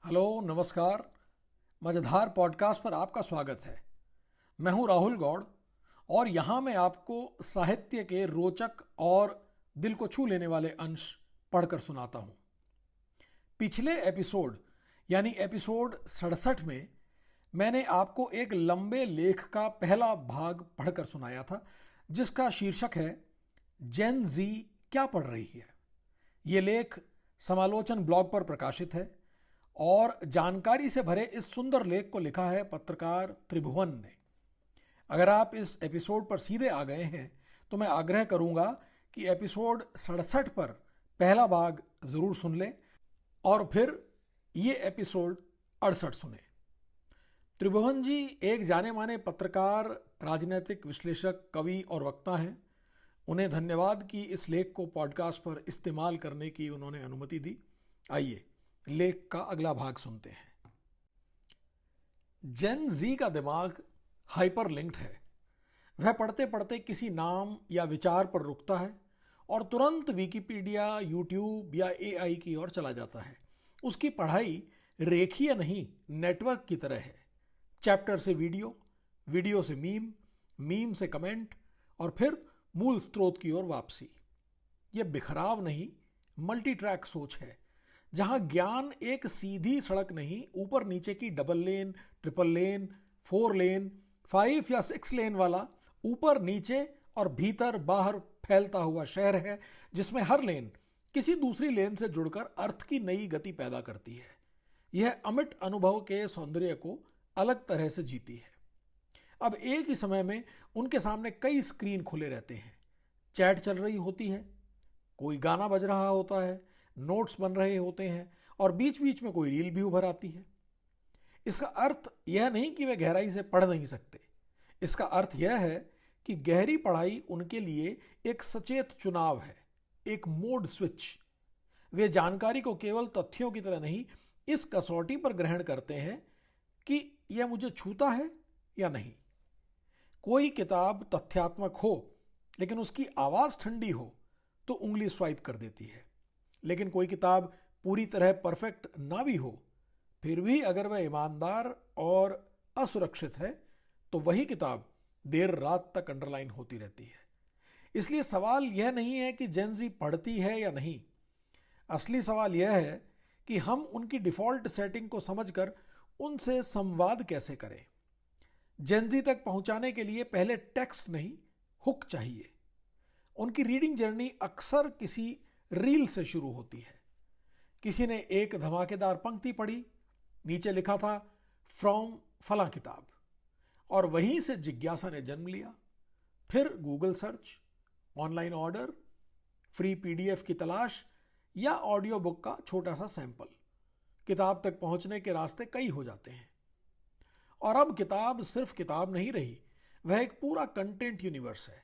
Hello नमस्कार। मजेदार podcast पर आपका स्वागत है। मैं हूं राहुल गौड़ और यहां मैं आपको साहित्य के रोचक और दिल को छू लेने वाले अंश पढ़कर सुनाता हूं। पिछले एपिसोड यानी एपिसोड 67 में मैंने आपको एक लंबे लेख का पहला भाग पढ़कर सुनाया था जिसका शीर्षक है जेन जी क्या पढ़ रही है। ये लेख समालोचन ब्लॉग पर प्रकाशित है और जानकारी से भरे इस सुंदर लेख को लिखा है पत्रकार त्रिभुवन ने। अगर आप इस एपिसोड पर सीधे आ गए हैं तो मैं आग्रह करूंगा कि एपिसोड 67 पर पहला भाग जरूर सुन लें और फिर ये एपिसोड 68 सुने। त्रिभुवन जी एक जाने माने पत्रकार, राजनीतिक विश्लेषक, कवि और वक्ता हैं। उन्हें धन्यवाद कि इस लेख को पॉडकास्ट पर इस्तेमाल करने की उन्होंने अनुमति दी। आइए लेख का अगला भाग सुनते हैं। जेन जी का दिमाग हाइपर लिंक्ड है। वह पढ़ते पढ़ते किसी नाम या विचार पर रुकता है और तुरंत विकिपीडिया, यूट्यूब या एआई की ओर चला जाता है। उसकी पढ़ाई रेखीय नहीं, नेटवर्क की तरह है। चैप्टर से वीडियो, वीडियो से मीम, मीम से कमेंट और फिर मूल स्रोत की ओर वापसी। यह बिखराव नहीं, मल्टी ट्रैक सोच है जहां ज्ञान एक सीधी सड़क नहीं, ऊपर नीचे की डबल लेन, ट्रिपल लेन, 4 लेन, 5 या 6 लेन वाला ऊपर नीचे और भीतर बाहर फैलता हुआ शहर है जिसमें हर लेन किसी दूसरी लेन से जुड़कर अर्थ की नई गति पैदा करती है। यह अमिट अनुभव के सौंदर्य को अलग तरह से जीती है। अब एक ही समय में उनके सामने कई स्क्रीन खुले रहते हैं। चैट चल रही होती है, कोई गाना बज रहा होता है, नोट्स बन रहे होते हैं और बीच बीच में कोई रील भी उभर आती है। इसका अर्थ यह नहीं कि वे गहराई से पढ़ नहीं सकते। इसका अर्थ यह है कि गहरी पढ़ाई उनके लिए एक सचेत चुनाव है, एक मोड स्विच। वे जानकारी को केवल तथ्यों की तरह नहीं, इस कसौटी पर ग्रहण करते हैं कि यह मुझे छूता है या नहीं। कोई किताब तथ्यात्मक हो लेकिन उसकी आवाज ठंडी हो तो उंगली स्वाइप कर देती है। लेकिन कोई किताब पूरी तरह परफेक्ट ना भी हो, फिर भी अगर वह ईमानदार और असुरक्षित है तो वही किताब देर रात तक अंडरलाइन होती रहती है। इसलिए सवाल यह नहीं है कि जेन जी पढ़ती है या नहीं। असली सवाल यह है कि हम उनकी डिफॉल्ट सेटिंग को समझकर उनसे संवाद कैसे करें। जेन जी तक पहुंचाने के लिए पहले टेक्स्ट नहीं, हुक चाहिए। उनकी रीडिंग जर्नी अक्सर किसी रील से शुरू होती है। किसी ने एक धमाकेदार पंक्ति पढ़ी, नीचे लिखा था फ्रॉम फला किताब, और वहीं से जिज्ञासा ने जन्म लिया। फिर Google search, online order, free PDF की तलाश या ऑडियो बुक का छोटा सा सैंपल। किताब तक पहुंचने के रास्ते कई हो जाते हैं। और अब किताब सिर्फ किताब नहीं रही, वह एक पूरा कंटेंट यूनिवर्स है।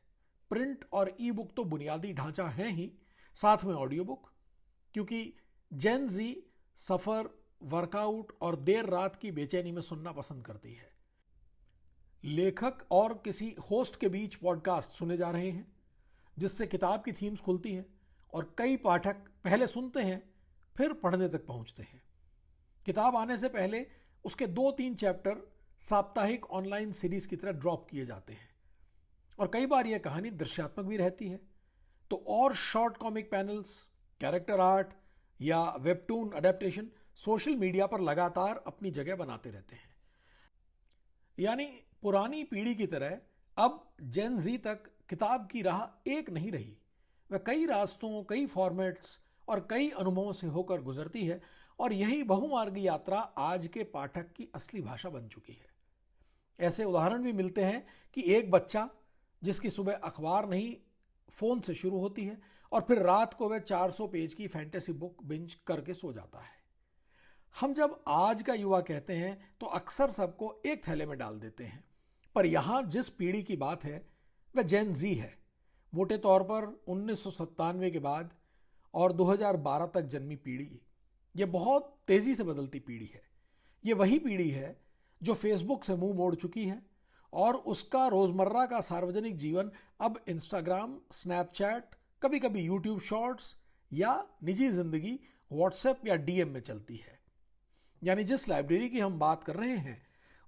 प्रिंट और ई बुक तो बुनियादी ढांचा है ही, साथ में ऑडियो बुक। क्योंकि जेन जी सफर, वर्कआउट और देर रात की बेचैनी में सुनना पसंद करती है। लेखक और किसी होस्ट के बीच पॉडकास्ट सुने जा रहे हैं जिससे किताब की थीम्स खुलती हैं और कई पाठक पहले सुनते हैं फिर पढ़ने तक पहुंचते हैं। किताब आने से पहले उसके 2-3 चैप्टर साप्ताहिक ऑनलाइन सीरीज की तरह ड्रॉप किए जाते हैं और कई बार यह कहानी दृश्यात्मक भी रहती है। तो और short comic panels, character art या वेबटून अडेप्टेशन सोशल मीडिया पर लगातार अपनी जगह बनाते रहते हैं। यानी पुरानी पीढ़ी की तरह अब जेन जी तक किताब की राह एक नहीं रही। वह कई रास्तों, कई फॉर्मेट्स और कई अनुभवों से होकर गुजरती है और यही बहुमार्गी यात्रा आज के पाठक की असली भाषा बन चुकी है। ऐसे उदाहरण भी मिलते हैं कि एक बच्चा जिसकी सुबह अखबार नहीं, फोन से शुरू होती है और फिर रात को वह 400 पेज की फैंटेसी बुक बिंज करके सो जाता है। हम जब आज का युवा कहते हैं तो अक्सर सबको एक थैले में डाल देते हैं, पर यहां जिस पीढ़ी की बात है वह जेन जी है। मोटे तौर पर 1997 के बाद और 2012 तक जन्मी पीढ़ी। यह बहुत तेजी से बदलती पीढ़ी है। यह वही पीढ़ी है जो फेसबुक से मुंह मोड़ चुकी है और उसका रोजमर्रा का सार्वजनिक जीवन अब इंस्टाग्राम, स्नैपचैट, कभी कभी यूट्यूब शॉर्ट्स या निजी जिंदगी व्हाट्सएप या डीएम में चलती है। यानी जिस लाइब्रेरी की हम बात कर रहे हैं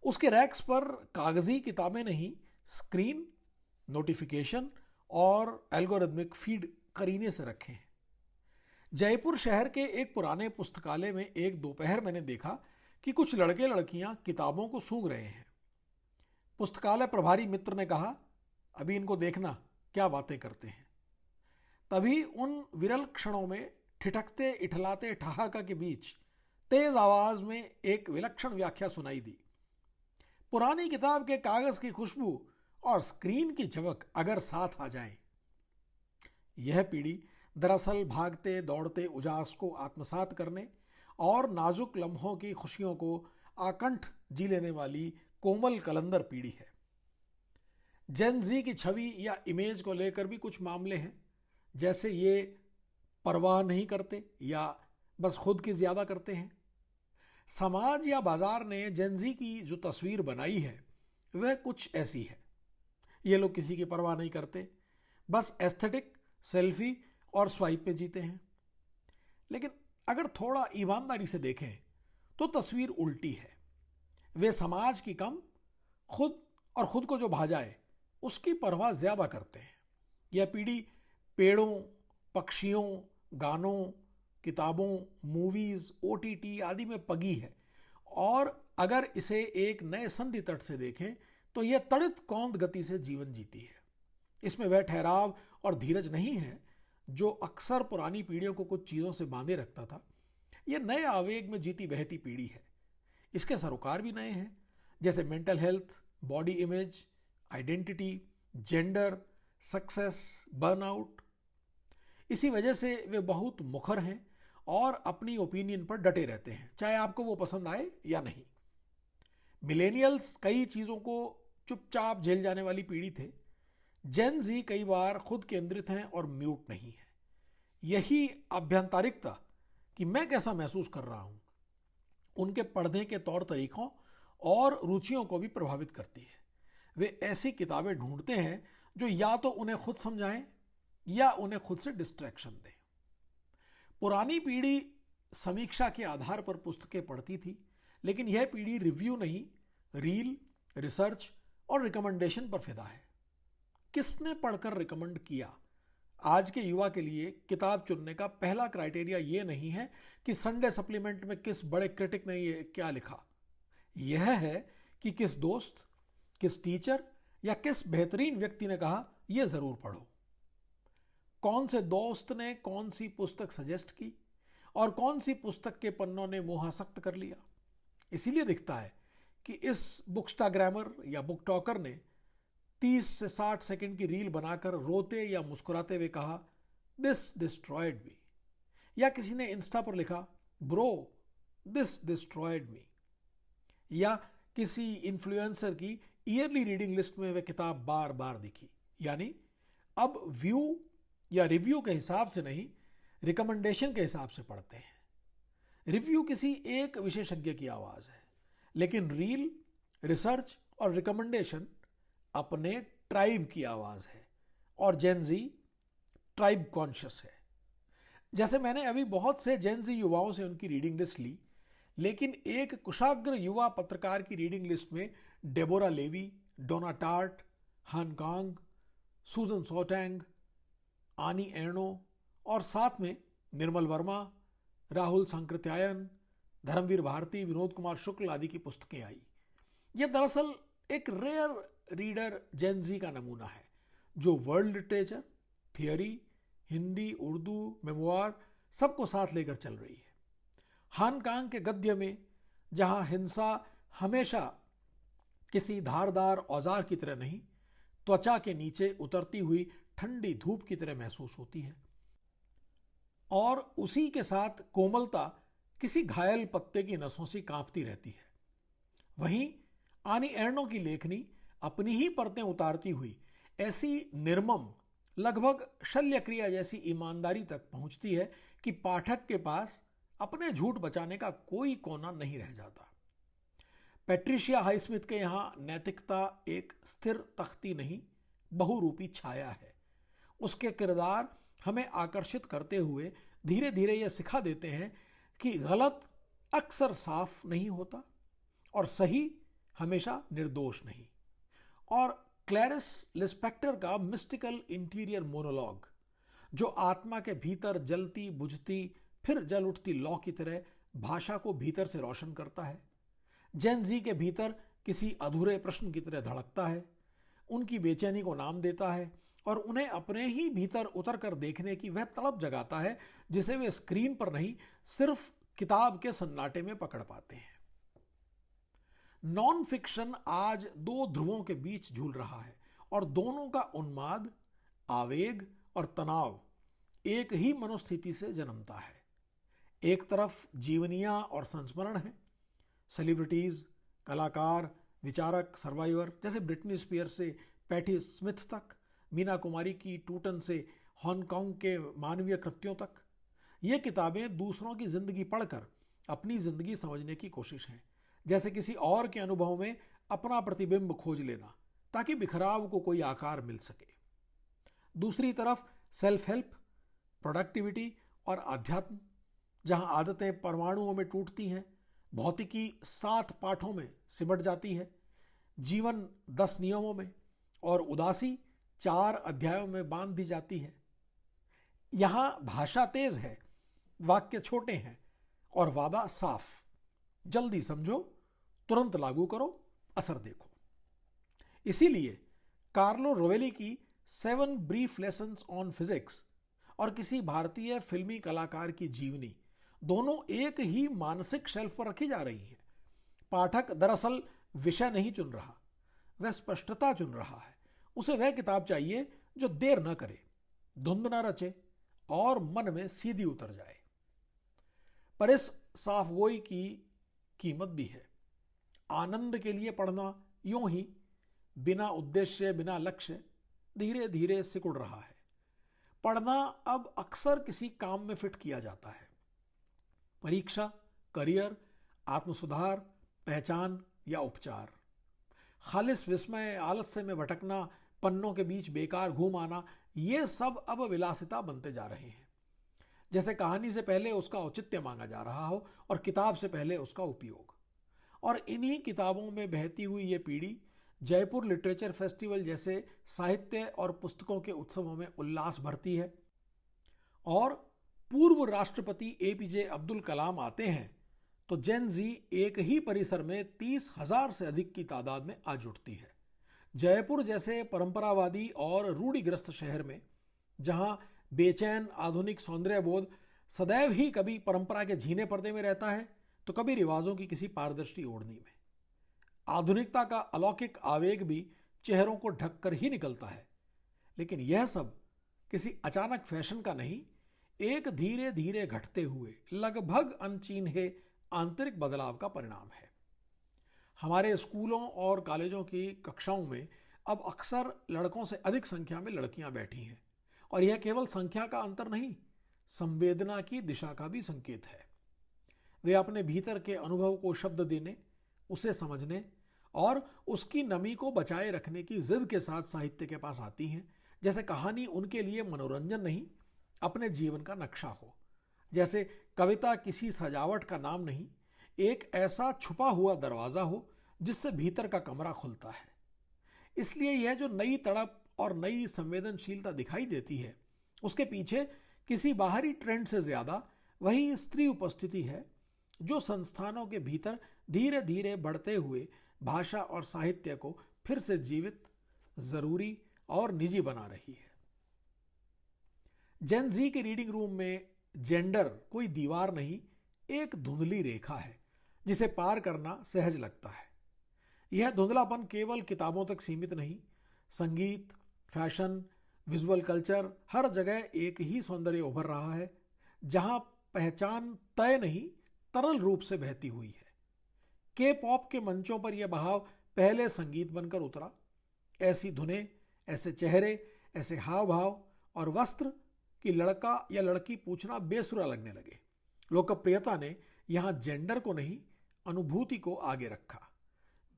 उसके रैक्स पर कागजी किताबें नहीं, स्क्रीन, नोटिफिकेशन और एल्गोरिथमिक फीड करीने से रखे हैं। जयपुर शहर के एक पुराने पुस्तकालय में एक दोपहर मैंने देखा कि कुछ लड़के लड़कियां किताबों को सूंघ रहे हैं। पुस्तकालय प्रभारी मित्र ने कहा, अभी इनको देखना क्या बातें करते हैं। तभी उन विरल क्षणों में ठिठकते इठलाते ठहाका के बीच तेज आवाज में एक विलक्षण व्याख्या सुनाई दी। पुरानी किताब के कागज की खुशबू और स्क्रीन की झपक अगर साथ आ जाए। यह पीढ़ी दरअसल भागते दौड़ते उजास को आत्मसात करने और नाजुक लम्हों की खुशियों को आकंठ जी लेने वाली कोमल कलंदर पीढ़ी है। जेन जी की छवि या इमेज को लेकर भी कुछ मामले हैं, जैसे ये परवाह नहीं करते या बस खुद की ज्यादा करते हैं। समाज या बाजार ने जेन जी की जो तस्वीर बनाई है वह कुछ ऐसी है। ये लोग किसी की परवाह नहीं करते, बस एस्थेटिक, सेल्फी और स्वाइप पे जीते हैं। लेकिन अगर थोड़ा ईमानदारी से देखें तो तस्वीर उल्टी है। वे समाज की कम, खुद को जो भा जाए उसकी परवाह ज्यादा करते हैं। यह पीढ़ी पेड़ों, पक्षियों, गानों, किताबों, मूवीज, ओटीटी आदि में पगी है। और अगर इसे एक नए संधि तट से देखें तो यह तड़ित कौंद गति से जीवन जीती है। इसमें वह ठहराव और धीरज नहीं है जो अक्सर पुरानी पीढ़ियों को कुछ चीजों से बांधे रखता था। यह नए आवेग में जीती बहती पीढ़ी है। इसके सरोकार भी नए हैं, जैसे mental health, body image, identity, gender, success, burnout. इसी वजह से वे बहुत मुखर हैं और अपनी ओपिनियन पर डटे रहते हैं, चाहे आपको वो पसंद आए या नहीं। मिलेनियल्स कई चीजों को चुपचाप झेल जाने वाली पीढ़ी थे। जेन जी कई बार खुद केंद्रित हैं और म्यूट नहीं है। यही आभ्यंतरिकता कि मैं कैसा महसूस कर रहा हूं उनके पढ़ने के तौर तरीकों और रुचियों को भी प्रभावित करती है। वे ऐसी किताबें ढूंढते हैं जो या तो उन्हें खुद समझाएं या उन्हें खुद से डिस्ट्रैक्शन दें। पुरानी पीढ़ी समीक्षा के आधार पर पुस्तकें पढ़ती थी, लेकिन यह पीढ़ी रिव्यू नहीं, रील, रिसर्च और रिकमेंडेशन पर फिदा है। किसने पढ़कर रिकमेंड किया? आज के युवा के लिए किताब चुनने का पहला क्राइटेरिया यह नहीं है कि संडे सप्लीमेंट में किस बड़े क्रिटिक ने ये क्या लिखा। यह है कि किस दोस्त, किस टीचर या किस बेहतरीन व्यक्ति ने कहा यह जरूर पढ़ो। कौन से दोस्त ने कौन सी पुस्तक सजेस्ट की और कौन सी पुस्तक के पन्नों ने मुंहासक्त कर लिया। इसीलिए दिखता है कि इस बुकस्टाग्रामर या बुक टॉकर ने 30 से 60 सेकंड की रील बनाकर रोते या मुस्कुराते हुए कहा, दिस डिस्ट्रॉयड मी। या किसी ने इंस्टा पर लिखा, ब्रो दिस डिस्ट्रॉयड मी। या किसी इन्फ्लुएंसर की ईयरली रीडिंग लिस्ट में वह किताब बार बार दिखी। यानी अब व्यू या रिव्यू के हिसाब से नहीं, रिकमेंडेशन के हिसाब से पढ़ते हैं। रिव्यू किसी एक विशेषज्ञ की आवाज है, लेकिन रील, रिसर्च और रिकमेंडेशन अपने ट्राइब की आवाज है। और जेन जी ट्राइब कॉन्शियस है। जैसे मैंने अभी बहुत से जेन जी युवाओं से उनकी रीडिंग लिस्ट ली, लेकिन एक कुशाग्र युवा पत्रकार की रीडिंग लिस्ट में डेबोरा लेवी, डोना टार्ट, हान कांग, सूजन सोटैंग, आनी एर्नो और साथ में निर्मल वर्मा, राहुल सांकृत्यायन, धर्मवीर भारती, विनोद कुमार शुक्ल आदि की पुस्तकें आई। यह दरअसल एक रेयर रीडर जेन जी का नमूना है जो world literature, theory, Hindi, Urdu, memoir सबको साथ लेकर चल रही है। हान कांग के गद्य में जहां हिंसा हमेशा किसी धारदार औजार की तरह नहीं, त्वचा के नीचे उतरती हुई ठंडी धूप की तरह महसूस होती है, और उसी के साथ कोमलता किसी घायल पत्ते की नसों से कांपती रहती है। वहीं आनी एर्नो की लेखनी अपनी ही परतें उतारती हुई ऐसी निर्मम, लगभग शल्यक्रिया जैसी ईमानदारी तक पहुंचती है कि पाठक के पास अपने झूठ बचाने का कोई कोना नहीं रह जाता। पैट्रिशिया हाईस्मिथ के यहां नैतिकता एक स्थिर तख्ती नहीं, बहुरूपी छाया है। उसके किरदार हमें आकर्षित करते हुए धीरे धीरे यह सिखा देते हैं कि गलत अक्सर साफ नहीं होता और सही हमेशा निर्दोष नहीं। और क्लैरिस लिस्पेक्टर का मिस्टिकल इंटीरियर मोनोलॉग, जो आत्मा के भीतर जलती बुझती फिर जल उठती लौ की तरह भाषा को भीतर से रोशन करता है, जेन जी के भीतर किसी अधूरे प्रश्न की तरह धड़कता है, उनकी बेचैनी को नाम देता है और उन्हें अपने ही भीतर उतर कर देखने की वह तड़प जगाता है जिसे वे स्क्रीन पर नहीं, सिर्फ किताब के सन्नाटे में पकड़ पाते हैं। नॉन फिक्शन आज दो ध्रुवों के बीच झूल रहा है और दोनों का उन्माद, आवेग और तनाव एक ही मनोस्थिति से जन्मता है। एक तरफ जीवनियां और संस्मरण है, सेलिब्रिटीज, कलाकार, विचारक, सर्वाइवर जैसे ब्रिटनी स्पीयर्स से पैटी स्मिथ तक, मीना कुमारी की टूटन से हांगकांग के मानवीय कृत्यों तक। ये किताबें दूसरों की जिंदगी पढ़कर अपनी जिंदगी समझने की कोशिश है, जैसे किसी और के अनुभव में अपना प्रतिबिंब खोज लेना ताकि बिखराव को कोई आकार मिल सके। दूसरी तरफ सेल्फ हेल्प, प्रोडक्टिविटी और आध्यात्म, जहां आदतें परमाणुओं में टूटती हैं, भौतिकी 7 पाठों में सिमट जाती है, जीवन 10 नियमों में और उदासी 4 अध्यायों में बांध दी जाती है। यहां भाषा तेज है, वाक्य छोटे हैं और वादा साफ, जल्दी समझो, तुरंत लागू करो, असर देखो। इसीलिए कार्लो रोवेली की 7 ब्रीफ लेसन्स ऑन फिजिक्स और किसी भारतीय फिल्मी कलाकार की जीवनी दोनों एक ही मानसिक शेल्फ पर रखी जा रही है। पाठक दरअसल विषय नहीं चुन रहा, वह स्पष्टता चुन रहा है। उसे वह किताब चाहिए जो देर न करे, धुंध न रचे और मन में सीधी उतर जाए। पर इस साफगोई की कीमत भी है। आनंद के लिए पढ़ना यूं ही बिना उद्देश्य, बिना लक्ष्य धीरे धीरे सिकुड़ रहा है। पढ़ना अब अक्सर किसी काम में फिट किया जाता है, परीक्षा, करियर, आत्मसुधार, पहचान या उपचार। खालिस विस्मय, आलस्य में भटकना, पन्नों के बीच बेकार घूम आना, ये सब अब विलासिता बनते जा रहे हैं। जैसे कहानी से पहले उसका औचित्य मांगा जा रहा हो और किताब से पहले उसका उपयोग। और इन्हीं किताबों में बहती हुई ये पीढ़ी जयपुर लिटरेचर फेस्टिवल जैसे साहित्य और पुस्तकों के उत्सवों में उल्लास भरती है। और पूर्व राष्ट्रपति एपीजे अब्दुल कलाम आते हैं तो जेन जी एक ही परिसर में 30,000 से अधिक की तादाद में आ जुटती है। जयपुर जैसे परंपरावादी और रूढ़िग्रस्त शहर में, जहां बेचैन आधुनिक सौंदर्यबोध सदैव ही कभी परंपरा के झीने पर्दे में रहता है तो कभी रिवाजों की किसी पारदर्शी ओढ़नी में, आधुनिकता का अलौकिक आवेग भी चेहरों को ढककर ही निकलता है। लेकिन यह सब किसी अचानक फैशन का नहीं, एक धीरे धीरे घटते हुए लगभग अनचिन्हे आंतरिक बदलाव का परिणाम है। हमारे स्कूलों और कॉलेजों की कक्षाओं में अब अक्सर लड़कों से अधिक संख्या में लड़कियां बैठी हैं और यह केवल संख्या का अंतर नहीं, संवेदना की दिशा का भी संकेत है। वे अपने भीतर के अनुभव को शब्द देने, उसे समझने और उसकी नमी को बचाए रखने की जिद के साथ साहित्य के पास आती हैं, जैसे कहानी उनके लिए मनोरंजन नहीं, अपने जीवन का नक्शा हो। जैसे कविता किसी सजावट का नाम नहीं, एक ऐसा छुपा हुआ दरवाजा हो जिससे भीतर का कमरा खुलता है। इसलिए यह जो नई तड़प और नई संवेदनशीलता दिखाई देती है, उसके पीछे किसी बाहरी ट्रेंड से ज्यादा वही स्त्री उपस्थिति है जो संस्थानों के भीतर धीरे धीरे बढ़ते हुए भाषा और साहित्य को फिर से जीवित, जरूरी और निजी बना रही है। जेन जी के रीडिंग रूम में जेंडर कोई दीवार नहीं, एक धुंधली रेखा है जिसे पार करना सहज लगता है। यह धुंधलापन केवल किताबों तक सीमित नहीं, संगीत, फैशन, विजुअल कल्चर, हर जगह एक ही सौंदर्य उभर रहा है जहां पहचान तय नहीं, तरल रूप से बहती हुई है। के पॉप के मंचों पर यह बहाव पहले संगीत बनकर उतरा। ऐसी धुनें, ऐसे चेहरे, ऐसे हाव भाव और वस्त्र कि लड़का या लड़की पूछना बेसुरा लगने लगे। लोकप्रियता ने यहां जेंडर को नहीं, अनुभूति को आगे रखा।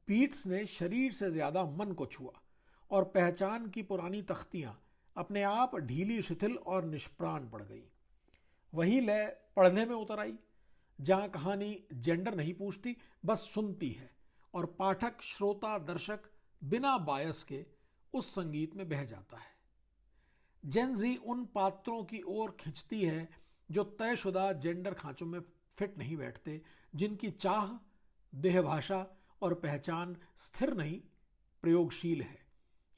बीट्स ने शरीर से ज्यादा मन को छुआ और पहचान की पुरानी तख्तियां अपने आप ढीली, शिथिल और निष्प्राण पड़ गई। वही लय पढ़ने में उतर आई जहां कहानी जेंडर नहीं पूछती, बस सुनती है और पाठक, श्रोता, दर्शक बिना बायस के उस संगीत में बह जाता है। जेन जी उन पात्रों की ओर खिंचती है जो तयशुदा जेंडर खांचों में फिट नहीं बैठते, जिनकी चाह, देह भाषा और पहचान स्थिर नहीं, प्रयोगशील है।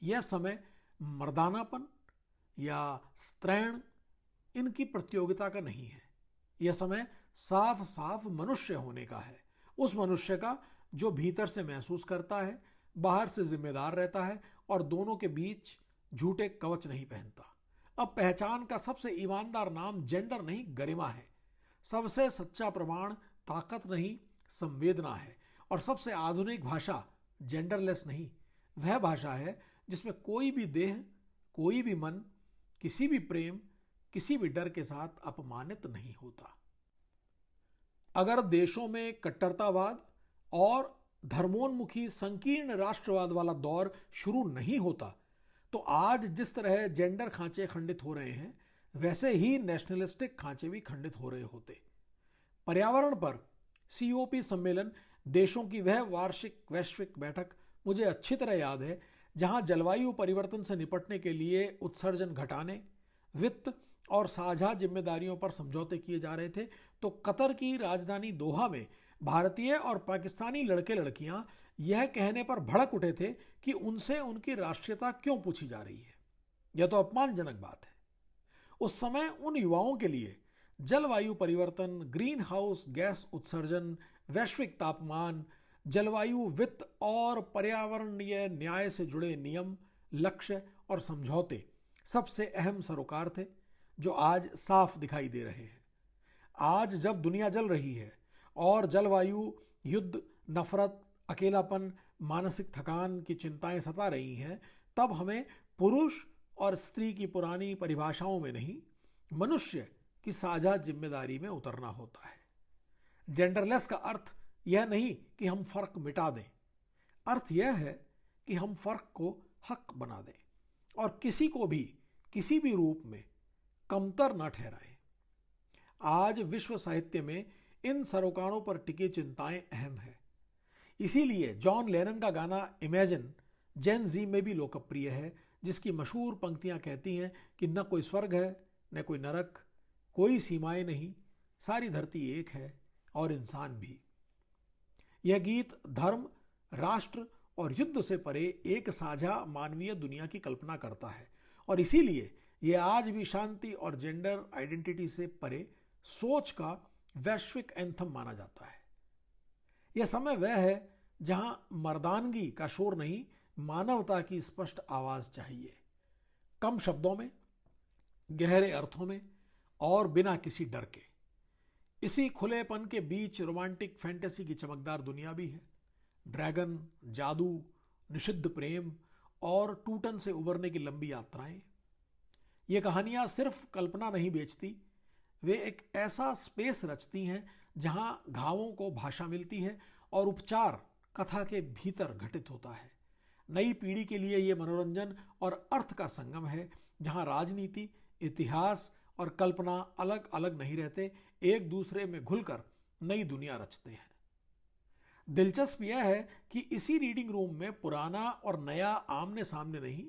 यह समय मर्दानापन या स्त्रैण इनकी प्रतियोगिता का नहीं है। यह समय साफ साफ मनुष्य होने का है, उस मनुष्य का जो भीतर से महसूस करता है, बाहर से जिम्मेदार रहता है और दोनों के बीच झूठे कवच नहीं पहनता। अब पहचान का सबसे ईमानदार नाम जेंडर नहीं, गरिमा है। सबसे सच्चा प्रमाण ताकत नहीं, संवेदना है। और सबसे आधुनिक भाषा जेंडरलेस नहीं, वह भाषा है जिसमें कोई भी देह, कोई भी मन, किसी भी प्रेम, किसी भी डर के साथ अपमानित नहीं होता। अगर देशों में कट्टरतावाद और धर्मोन्मुखी संकीर्ण राष्ट्रवाद वाला दौर शुरू नहीं होता तो आज जिस तरह जेंडर खांचे खंडित हो रहे हैं, वैसे ही नेशनलिस्टिक खांचे भी खंडित हो रहे होते। पर्यावरण पर COP सम्मेलन, देशों की वह वार्षिक वैश्विक बैठक मुझे अच्छी तरह याद है, जहां जलवायु परिवर्तन से निपटने के लिए उत्सर्जन घटाने, वित्त और साझा जिम्मेदारियों पर समझौते किए जा रहे थे, तो कतर की राजधानी दोहा में भारतीय और पाकिस्तानी लड़के लड़कियां यह कहने पर भड़क उठे थे कि उनसे उनकी राष्ट्रीयता क्यों पूछी जा रही है। यह तो अपमानजनक बात है। उस समय उन युवाओं के लिए जलवायु परिवर्तन, ग्रीन हाउस गैस उत्सर्जन, वैश्विक तापमान, जलवायु, वित्त और पर्यावरणीय न्याय से जुड़े नियम, लक्ष्य और समझौते सबसे अहम सरोकार थे, जो आज साफ दिखाई दे रहे हैं। आज जब दुनिया जल रही है और जलवायु, युद्ध, नफरत, अकेलापन, मानसिक थकान की चिंताएं सता रही हैं, तब हमें पुरुष और स्त्री की पुरानी परिभाषाओं में नहीं, मनुष्य की साझा जिम्मेदारी में उतरना होता है। जेंडरलेस का अर्थ यह नहीं कि हम फर्क मिटा दें, अर्थ यह है कि हम फर्क को हक बना दें और किसी को भी किसी भी रूप में कमतर न ठहराएं। आज विश्व साहित्य में इन सरोकारों पर टिकी चिंताएं अहम है। इसीलिए जॉन लेनन का गाना इमेजिन जेन जी में भी लोकप्रिय है, जिसकी मशहूर पंक्तियां कहती हैं कि न कोई स्वर्ग है, न कोई नरक, कोई सीमाएं नहीं, सारी धरती एक है और इंसान भी। यह गीत धर्म, राष्ट्र और युद्ध से परे एक साझा मानवीय दुनिया की कल्पना करता है और इसीलिए यह आज भी शांति और जेंडर आइडेंटिटी से परे सोच का वैश्विक एंथम माना जाता है। यह समय वह है जहां मर्दानगी का शोर नहीं, मानवता की स्पष्ट आवाज चाहिए, कम शब्दों में, गहरे अर्थों में और बिना किसी डर के। इसी खुलेपन के बीच रोमांटिक फैंटेसी की चमकदार दुनिया भी है। ड्रैगन, जादू, निषिद्ध प्रेम और टूटन से उबरने की लंबी यात्राएं। ये कहानियां सिर्फ कल्पना नहीं बेचती, वे एक ऐसा स्पेस रचती हैं जहां घावों को भाषा मिलती है और उपचार कथा के भीतर घटित होता है। नई पीढ़ी के लिए ये मनोरंजन और अर्थ का संगम है, जहां राजनीति, इतिहास और कल्पना अलग अलग नहीं रहते, एक दूसरे में घुलकर नई दुनिया रचते हैं। दिलचस्प यह है कि इसी रीडिंग रूम में पुराना और नया आमने सामने नहीं,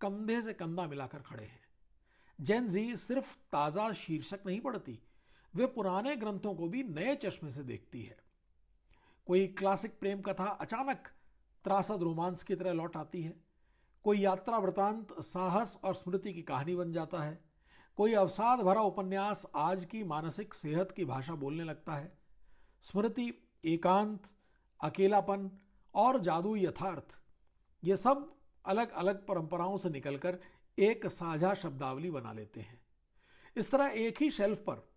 कंधे से कंधा मिलाकर खड़े हैं। जेन जी सिर्फ ताजा शीर्षक नहीं पढ़ती, वे पुराने ग्रंथों को भी नए चश्मे से देखती है। कोई क्लासिक प्रेम कथा अचानक त्रासद रोमांस की तरह लौट आती है, कोई यात्रा वृतांत साहस और स्मृति की कहानी बन जाता है, कोई अवसाद भरा उपन्यास आज की मानसिक सेहत की भाषा बोलने लगता है। स्मृति, एकांत, अकेलापन और जादू यथार्थ, ये सब अलग अलग परंपराओं से निकलकर एक साझा शब्दावली बना लेते हैं। इस तरह एक ही शेल्फ पर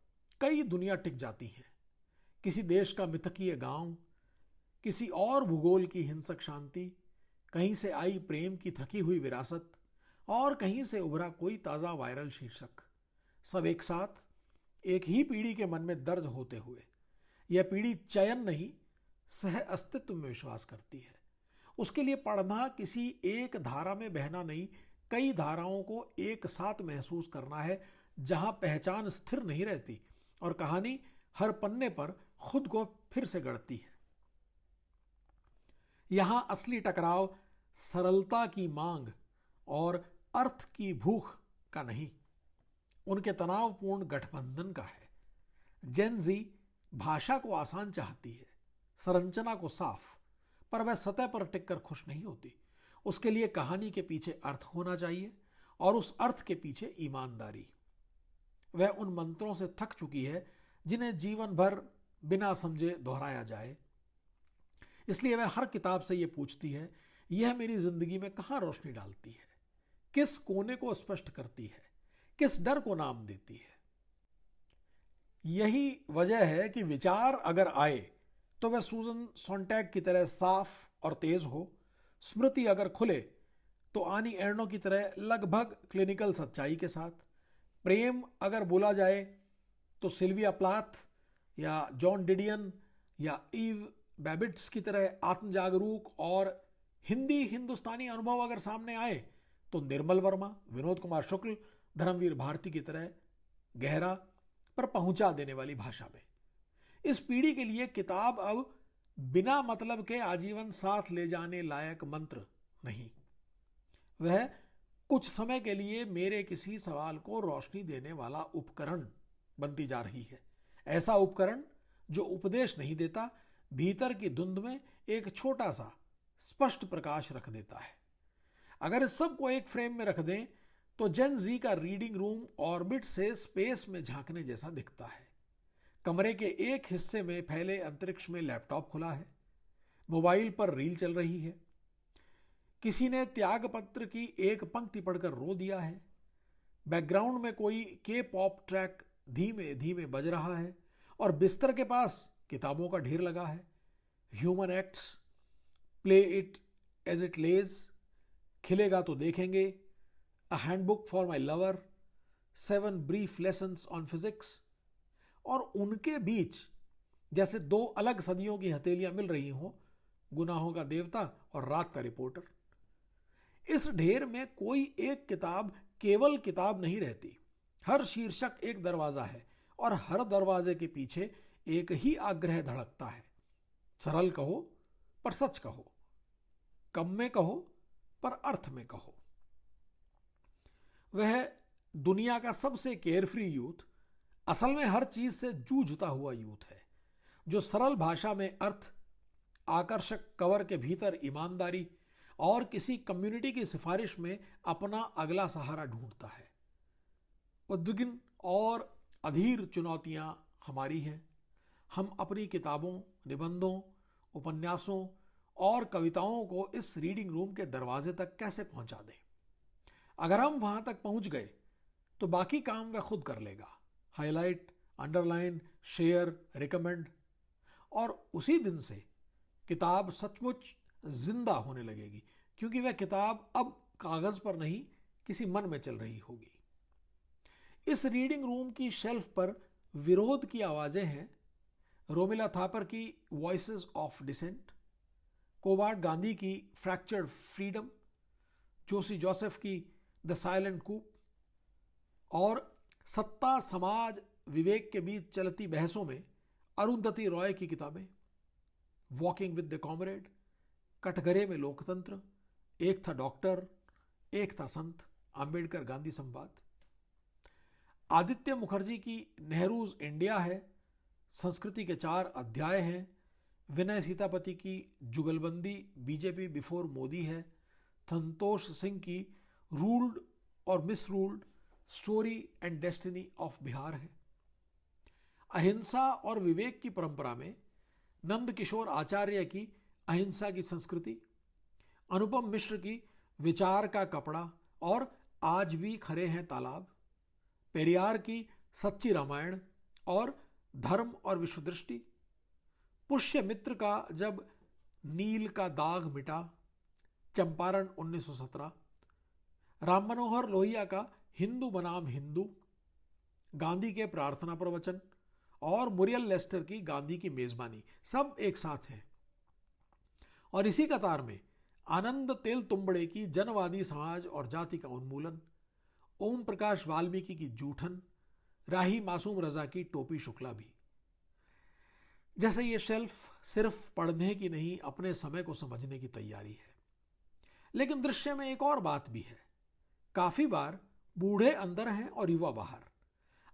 कई दुनिया टिक जाती हैं। किसी देश का मिथकीय गांव, किसी और भूगोल की हिंसक शांति, कहीं से आई प्रेम की थकी हुई विरासत और कहीं से उभरा कोई ताजा वायरल शीर्षक, सब एक साथ एक ही पीढ़ी के मन में दर्ज होते हुए। यह पीढ़ी चयन नहीं, सह अस्तित्व में विश्वास करती है। उसके लिए पढ़ना किसी एक धारा में बहना नहीं, कई धाराओं को एक साथ महसूस करना है, जहां पहचान स्थिर नहीं रहती और कहानी हर पन्ने पर खुद को फिर से गढ़ती है। यहां असली टकराव सरलता की मांग और अर्थ की भूख का नहीं, उनके तनावपूर्ण गठबंधन का है। जेन जी भाषा को आसान चाहती है, संरचना को साफ, पर वह सतह पर टिककर खुश नहीं होती। उसके लिए कहानी के पीछे अर्थ होना चाहिए और उस अर्थ के पीछे ईमानदारी। वह उन मंत्रों से थक चुकी है जिन्हें जीवन भर बिना समझे दोहराया जाए। इसलिए वह हर किताब से यह पूछती है, यह मेरी जिंदगी में कहां रोशनी डालती है, किस कोने को स्पष्ट करती है, किस डर को नाम देती है। यही वजह है कि विचार अगर आए तो वह सूजन सोंटैग की तरह साफ और तेज हो, स्मृति अगर खुले तो आनी एर्नो की तरह लगभग क्लिनिकल सच्चाई के साथ, प्रेम अगर बोला जाए तो सिल्विया प्लाथ या जॉन डिडियन या ईव बैबिट्स की तरह आत्मजागरूक, और हिंदी हिंदुस्तानी अनुभव अगर सामने आए तो निर्मल वर्मा, विनोद कुमार शुक्ल, धर्मवीर भारती की तरह गहरा पर पहुंचा देने वाली भाषा में। इस पीढ़ी के लिए किताब अब बिना मतलब के आजीवन साथ ले जाने लायक मंत्र नहीं, वह कुछ समय के लिए मेरे किसी सवाल को रोशनी देने वाला उपकरण बनती जा रही है। ऐसा उपकरण जो उपदेश नहीं देता, भीतर की धुंध में एक छोटा सा स्पष्ट प्रकाश रख देता है। अगर इस सब को एक फ्रेम में रख दें तो जेन जी का रीडिंग रूम ऑर्बिट से स्पेस में झांकने जैसा दिखता है। कमरे के एक हिस्से में फैले अंतरिक्ष में लैपटॉप खुला है, मोबाइल पर रील चल रही है, किसी ने त्याग पत्र की एक पंक्ति पढ़कर रो दिया है, बैकग्राउंड में कोई के पॉप ट्रैक धीमे धीमे बज रहा है और बिस्तर के पास किताबों का ढेर लगा है। Human acts, play it as it lays, खिलेगा तो देखेंगे, a handbook for my lover, 7 brief lessons on physics, और उनके बीच जैसे दो अलग सदियों की हथेलियां मिल रही हों, गुनाहों का देवता और रात का रिपोर्टर। इस ढेर में कोई एक किताब केवल किताब नहीं रहती, हर शीर्षक एक दरवाजा है और हर दरवाजे के पीछे एक ही आग्रह धड़कता है, सरल कहो पर सच कहो, कम में कहो पर अर्थ में कहो। वह दुनिया का सबसे केयरफ्री यूथ असल में हर चीज से जूझता हुआ यूथ है, जो सरल भाषा में अर्थ, आकर्षक कवर के भीतर ईमानदारी और किसी कम्युनिटी की सिफारिश में अपना अगला सहारा ढूंढता है। उद्विग्न और अधीर चुनौतियां हमारी हैं। हम अपनी किताबों, निबंधों, उपन्यासों और कविताओं को इस रीडिंग रूम के दरवाजे तक कैसे पहुंचा दें। अगर हम वहां तक पहुंच गए तो बाकी काम वह खुद कर लेगा, हाईलाइट, अंडरलाइन, शेयर, रिकमेंड, और उसी दिन से किताब सचमुच जिंदा होने लगेगी, क्योंकि वह किताब अब कागज पर नहीं, किसी मन में चल रही होगी। इस रीडिंग रूम की शेल्फ पर विरोध की आवाजें हैं, रोमिला थापर की वॉइसेस ऑफ डिसेंट, कोबार्ड गांधी की फ्रैक्चर्ड फ्रीडम, जोशी जोसेफ की द साइलेंट कूप, और सत्ता, समाज, विवेक के बीच चलती बहसों में अरुंधति रॉय की किताबें, वॉकिंग विद द कॉमरेड, कटघरे में लोकतंत्र, एक था डॉक्टर, एक था संत, अंबेडकर गांधी संवाद, आदित्य मुखर्जी की नेहरूज इंडिया है, संस्कृति के 4 अध्याय हैं, विनय सीतापति की जुगलबंदी, बीजेपी बिफोर मोदी है, संतोष सिंह की रूल्ड और misruled, story and destiny of Bihar है। अहिंसा और विवेक की परंपरा में नंद किशोर आचार्य की अहिंसा की संस्कृति, अनुपम मिश्र की विचार का कपड़ा और आज भी खरे हैं तालाब, पेरियार की सच्ची रामायण और धर्म और विश्वदृष्टि, पुष्यमित्र का जब नील का दाग मिटा, चंपारण 1917, राम मनोहर लोहिया का हिंदू बनाम हिंदू, गांधी के प्रार्थना प्रवचन और मुरियल लेस्टर की गांधी की मेजबानी, सब एक साथ हैं। और इसी कतार में आनंद तेल तुंबड़े की जनवादी समाज और जाति का उन्मूलन, ओम प्रकाश वाल्मीकि की जूठन, राही मासूम रजा की टोपी शुक्ला भी। जैसे ये शेल्फ सिर्फ पढ़ने की नहीं, अपने समय को समझने की तैयारी है। लेकिन दृश्य में एक और बात भी है। काफी बार बूढ़े अंदर हैं और युवा बाहर।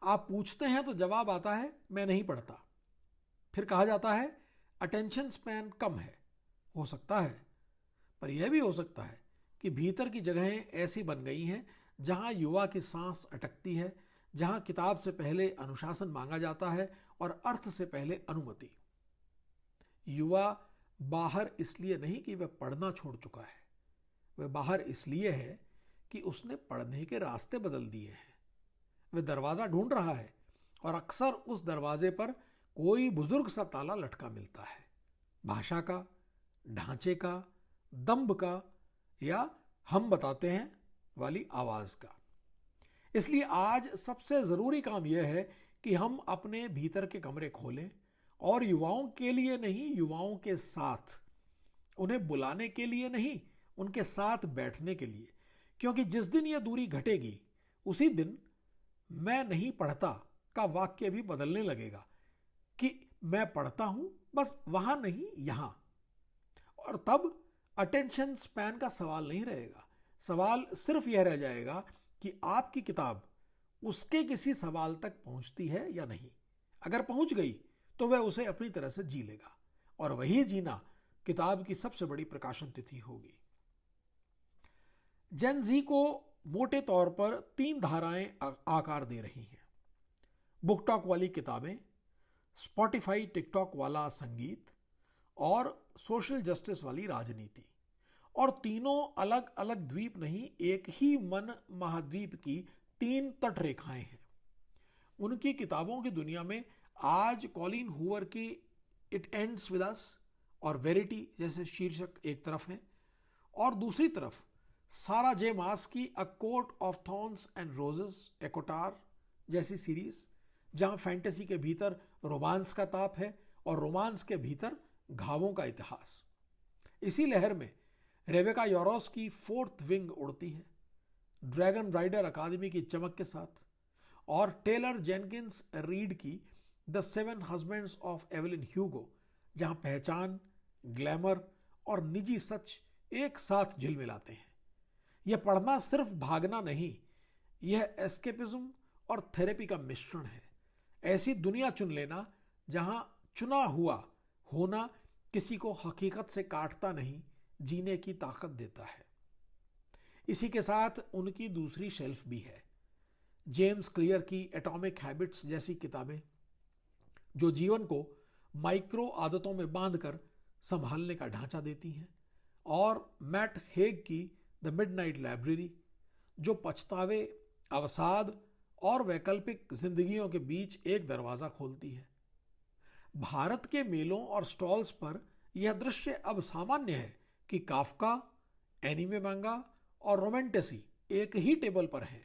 आप पूछते हैं तो जवाब आता है मैं नहीं पढ़ता। फिर कहा जाता है अटेंशन स्पैन कम है। हो सकता है, पर यह भी हो सकता है कि भीतर की जगहें ऐसी बन गई हैं जहां युवा की सांस अटकती है, जहां किताब से पहले अनुशासन मांगा जाता है और अर्थ से पहले अनुमति। युवा बाहर इसलिए नहीं कि वह पढ़ना छोड़ चुका है, वह बाहर इसलिए है कि उसने पढ़ने के रास्ते बदल दिए हैं। वह दरवाजा ढूंढ रहा है और अक्सर उस दरवाजे पर कोई बुजुर्ग सा ताला लटका मिलता है, भाषा का, ढांचे का, दम्भ का, या हम बताते हैं वाली आवाज का। इसलिए आज सबसे जरूरी काम यह है कि हम अपने भीतर के कमरे खोलें, और युवाओं के लिए नहीं, युवाओं के साथ, उन्हें बुलाने के लिए नहीं, उनके साथ बैठने के लिए। क्योंकि जिस दिन यह दूरी घटेगी उसी दिन मैं नहीं पढ़ता का वाक्य भी बदलने लगेगा कि मैं पढ़ता हूं, बस वहां नहीं यहां। और तब अटेंशन स्पैन का सवाल नहीं रहेगा। सवाल सिर्फ यह रह जाएगा कि आपकी किताब उसके किसी सवाल तक पहुंचती है या नहीं। अगर पहुंच गई तो वह उसे अपनी तरह से जी लेगा, और वही जीना किताब की सबसे बड़ी प्रकाशन तिथि होगी। जेन जी को मोटे तौर पर 3 धाराएं आकार दे रही हैं। बुकटॉक वाली किताबें, स्पॉटिफाई टिकटॉक वाला संगीत, और सोशल जस्टिस वाली राजनीति। और तीनों अलग अलग द्वीप नहीं, एक ही मन महाद्वीप की 3 तट रेखाएं हैं। उनकी किताबों की दुनिया में आज कॉलिन हूवर की इट एंड्स विद अस और वेरिटी जैसे शीर्षक एक तरफ हैं, और दूसरी तरफ सारा जे मास की a court of thorns and roses ACOTAR जैसी सीरीज, जहां फैंटेसी के भीतर रोमांस का ताप है और रोमांस के भीतर घावों का इतिहास। इसी लहर में रेबेका योरोस की 4th विंग उड़ती है, ड्रैगन राइडर अकादमी की चमक के साथ, और टेलर जेनकिंस रीड की द 7 हस्बैंड्स ऑफ एवेलिन ह्यूगो, जहां पहचान, ग्लैमर और निजी सच एक साथ झिलमिलाते हैं। यह पढ़ना सिर्फ भागना नहीं, यह एस्केपिज्म और थेरेपी का मिश्रण है। ऐसी दुनिया चुन लेना जहां चुना हुआ होना किसी को हकीकत से काटता नहीं, जीने की ताकत देता है। इसी के साथ उनकी दूसरी शेल्फ भी है, जेम्स क्लियर की एटॉमिक हैबिट्स जैसी किताबें, जो जीवन को माइक्रो आदतों में बांधकर संभालने का ढांचा देती हैं, और मैट हेग की द मिडनाइट लाइब्रेरी, जो पछतावे, अवसाद और वैकल्पिक जिंदगियों के बीच एक दरवाजा खोलती है। भारत के मेलों और स्टॉल्स पर यह दृश्य अब सामान्य है कि काफका, एनीमे मांगा और रोमांटेसी एक ही टेबल पर हैं,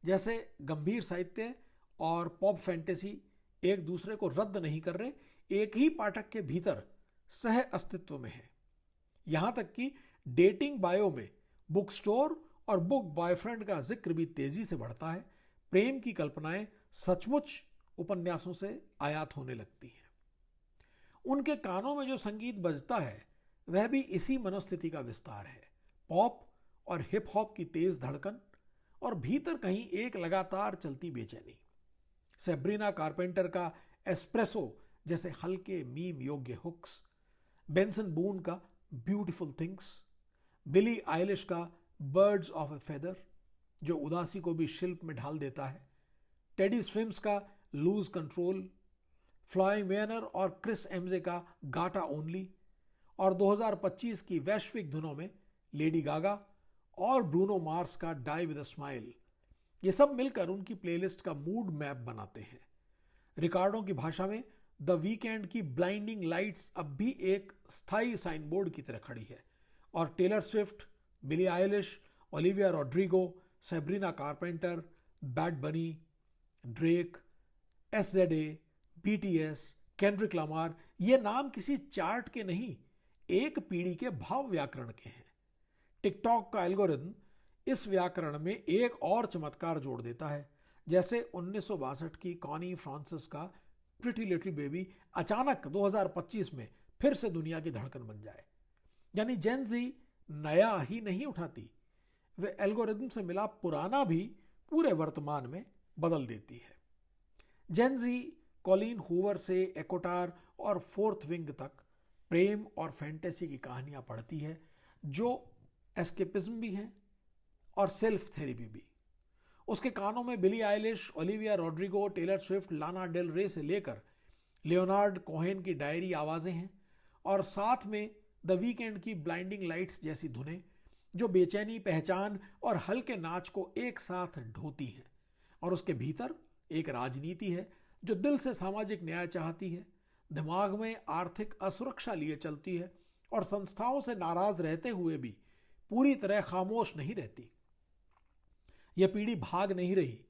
जैसे गंभीर साहित्य और पॉप फैंटेसी एक दूसरे को रद्द नहीं कर रहे, एक ही पाठक के भीतर सह अस्तित्व में है। यहां तक कि डेटिंग बायो में बुक स्टोर और बुक बॉयफ्रेंड का जिक्र भी तेजी से बढ़ता है। प्रेम की कल्पनाएं सचमुच उपन्यासों से आयात होने लगती हैं। उनके कानों में जो संगीत बजता है वह भी इसी मनोस्थिति का विस्तार है। पॉप और हिप हॉप की तेज धड़कन, और भीतर कहीं एक लगातार चलती बेचैनी। सेब्रीना कारपेंटर का एस्प्रेसो जैसे हल्के मीम योग्य हुक्स, बेंसन बून का ब्यूटीफुल थिंग्स, बिली आइलिश का बर्ड्स ऑफ ए फेदर जो उदासी को भी शिल्प में ढाल देता है, टेडी स्विम्स का लूज कंट्रोल, फ्लॉय मेनर और क्रिस एमजे का गाटा ओनली, और 2025 की वैश्विक धुनों में लेडी गागा और ब्रूनो मार्स का डाई विद अ स्माइल। ये सब मिलकर उनकी प्लेलिस्ट का मूड मैप बनाते हैं। रिकार्डो की भाषा में द वीकेंड की ब्लाइंडिंग लाइट्स अब भी एक स्थायी साइन बोर्ड की तरह खड़ी है, और Taylor Swift, Billie Eilish, Olivia Rodrigo, Sabrina Carpenter, Bad Bunny, Drake, SZA, BTS, Kendrick Lamar, ये नाम किसी चार्ट के नहीं, एक पीढ़ी के भाव व्याकरण के हैं। टिकटॉक का एल्गोरिथम इस व्याकरण में एक और चमत्कार जोड़ देता है, जैसे 1962 की कॉनी फ्रांसिस का प्रिटी लिटिल बेबी अचानक 2025 में फिर से दुनिया की धड़कन बन जाए। यानी जेन ज़ी नया ही नहीं उठाती, वे एल्गोरिदम से मिला पुराना भी पूरे वर्तमान में बदल देती है। जेन ज़ी कॉलिन हूवर से एकोटार और फोर्थ विंग तक प्रेम और फैंटेसी की कहानियां पढ़ती है, जो एस्केपिज्म भी है और सेल्फ थेरेपी भी। उसके कानों में Billie Eilish, Olivia Rodrigo, Taylor Swift, Lana Del Rey से लेकर लियोनार्ड कोहेन की डायरी आवाजें हैं, और साथ में द वीकेंड की ब्लाइंडिंग लाइट्स जैसी धुनें जो बेचैनी, पहचान और हल्के नाच को एक साथ ढोती हैं। और उसके भीतर एक राजनीति है जो दिल से सामाजिक न्याय चाहती है, दिमाग में आर्थिक असुरक्षा लिए चलती है और संस्थाओं से नाराज रहते हुए भी पूरी तरह खामोश नहीं रहती। यह पीढ़ी भाग नहीं रही,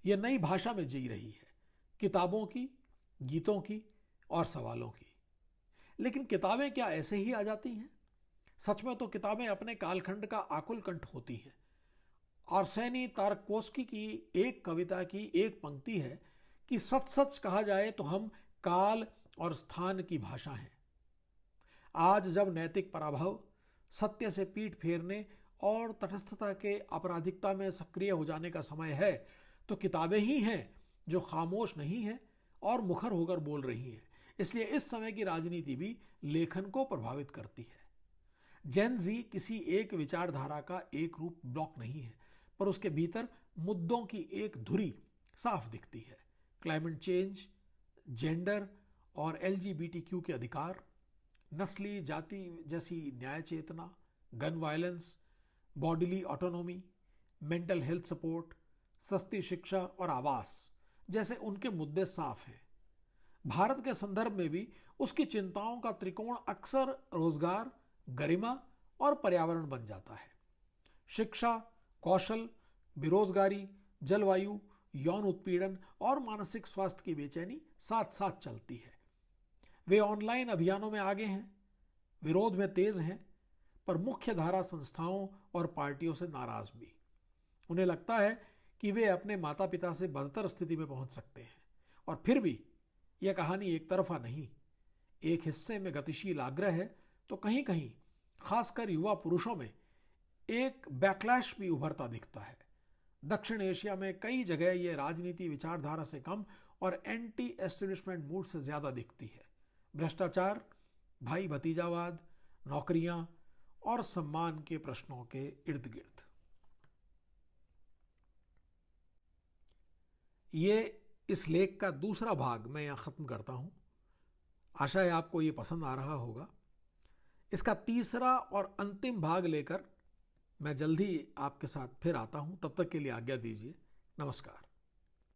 यह नई भाषा में जी रही है, किताबों की, गीतों की और सवालों की। लेकिन किताबें क्या ऐसे ही आ जाती हैं? सच में तो किताबें अपने कालखंड का आकुल कंठ होती हैं। आर्सेनी तारकोस्की की एक कविता की एक पंक्ति है कि सच सच कहा जाए तो हम काल और स्थान की भाषा हैं। आज जब नैतिक पराभव, सत्य से पीठ फेरने और तटस्थता के आपराधिकता में सक्रिय हो जाने का समय है, तो किताबें ही हैं जो खामोश नहीं हैं और मुखर होकर बोल रही हैं। इसलिए इस समय की राजनीति भी लेखन को प्रभावित करती है। जेन ज़ी किसी एक विचारधारा का एक रूप ब्लॉक नहीं है, पर उसके भीतर मुद्दों की एक धुरी साफ दिखती है। क्लाइमेट चेंज, जेंडर और LGBTQ के अधिकार, नस्ली जाति जैसी न्याय चेतना, gun violence, bodily autonomy, mental health support, सस्ती शिक्षा और आवास जैसे उनके मुद्दे साफ हैं। भारत के संदर्भ में भी उसकी चिंताओं का त्रिकोण अक्सर रोजगार, गरिमा और पर्यावरण बन जाता है। शिक्षा, कौशल, बेरोजगारी, जलवायु, यौन उत्पीड़न और मानसिक स्वास्थ्य की बेचैनी साथ साथ चलती है। वे ऑनलाइन अभियानों में आगे हैं, विरोध में तेज हैं, पर मुख्य धारा संस्थाओं और पार्टियों से नाराज भी। उन्हें लगता है कि वे अपने माता पिता से बदतर स्थिति में पहुंच सकते हैं। और फिर भी यह कहानी एक तरफा नहीं। एक हिस्से में गतिशील आग्रह है, तो कहीं कहीं खासकर युवा पुरुषों में एक बैकलैश भी उभरता दिखता है। दक्षिण एशिया में कई जगह यह राजनीति विचारधारा से कम और एंटी एस्टेब्लिशमेंट मूड से ज्यादा दिखती है। भ्रष्टाचार, भाई भतीजावाद, नौकरियां और सम्मान के प्रश्नों के इर्द गिर्द। ये इस लेख का दूसरा भाग मैं यहां खत्म करता हूं। आशा है आपको ये पसंद आ रहा होगा। इसका तीसरा और अंतिम भाग लेकर मैं जल्द ही आपके साथ फिर आता हूं। तब तक के लिए आज्ञा दीजिए। नमस्कार।